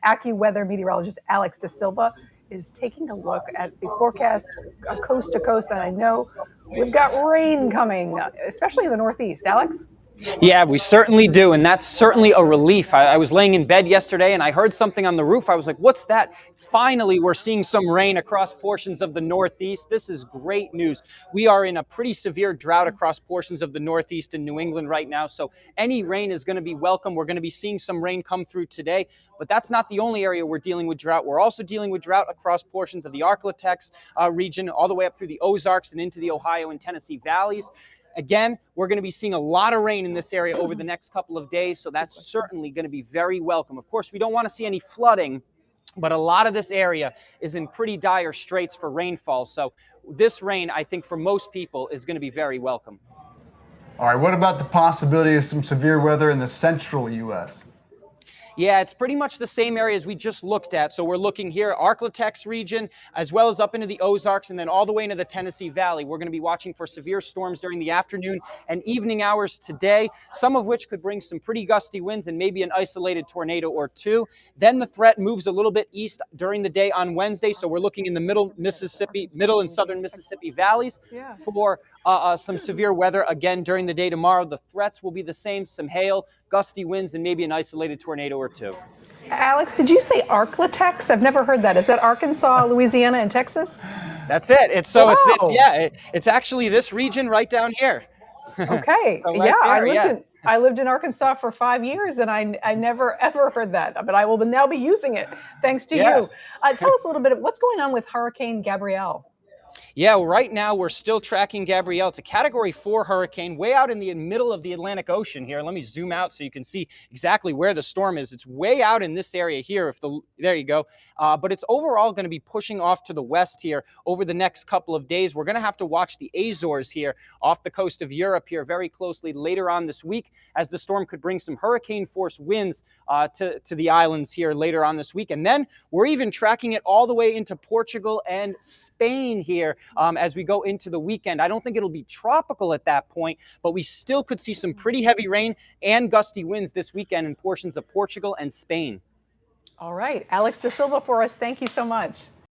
AccuWeather meteorologist Alex DaSilva is taking a look at the forecast coast to coast. And I know we've got rain coming, especially in the Northeast. Alex? Yeah, we certainly do, and that's certainly a relief. I was laying in bed yesterday, and I heard something on the roof. I was like, what's that? Finally, we're seeing some rain across portions of the Northeast. This is great news. We are in a pretty severe drought across portions of the Northeast and New England right now, so any rain is going to be welcome. We're going to be seeing some rain come through today, but that's not the only area we're dealing with drought. We're also dealing with drought across portions of the Arklatex region, all the way up through the Ozarks and into the Ohio and Tennessee valleys. Again, we're going to be seeing a lot of rain in this area over the next couple of days, so that's certainly going to be very welcome. Of course, we don't want to see any flooding, but a lot of this area is in pretty dire straits for rainfall. So this rain, I think, for most people is going to be very welcome. All right, what about the possibility of some severe weather in the central U.S.? Yeah, it's pretty much the same areas we just looked at. So we're looking here, Arklatex region, as well as up into the Ozarks, and then all the way into the Tennessee Valley. We're going to be watching for severe storms during the afternoon and evening hours today, some of which could bring some pretty gusty winds and maybe an isolated tornado or two. Then the threat moves a little bit east during the day on Wednesday. So we're looking in the middle and southern Mississippi valleys for some severe weather again during the day tomorrow. The threats will be the same, some hail, gusty winds, and maybe an isolated tornado or two. Alex, did you say Arklatex? I've never heard that. Is that Arkansas, Louisiana, and Texas? That's it. It's actually this region right down here. Okay. So right I lived in Arkansas for 5 years, and I never ever heard that, but I will now be using it thanks to you. Tell us a little bit of what's going on with Hurricane Gabrielle. Yeah, well, right now we're still tracking Gabrielle. It's a Category 4 hurricane way out in the middle of the Atlantic Ocean here. Let me zoom out so you can see exactly where the storm is. It's way out in this area here. There you go. But it's overall going to be pushing off to the west here over the next couple of days. We're going to have to watch the Azores here off the coast of Europe here very closely later on this week, as the storm could bring some hurricane force winds to the islands here later on this week. And then we're even tracking it all the way into Portugal and Spain here as we go into the weekend. I don't think it'll be tropical at that point, but we still could see some pretty heavy rain and gusty winds this weekend in portions of Portugal and Spain. All right. Alex DaSilva for us. Thank you so much.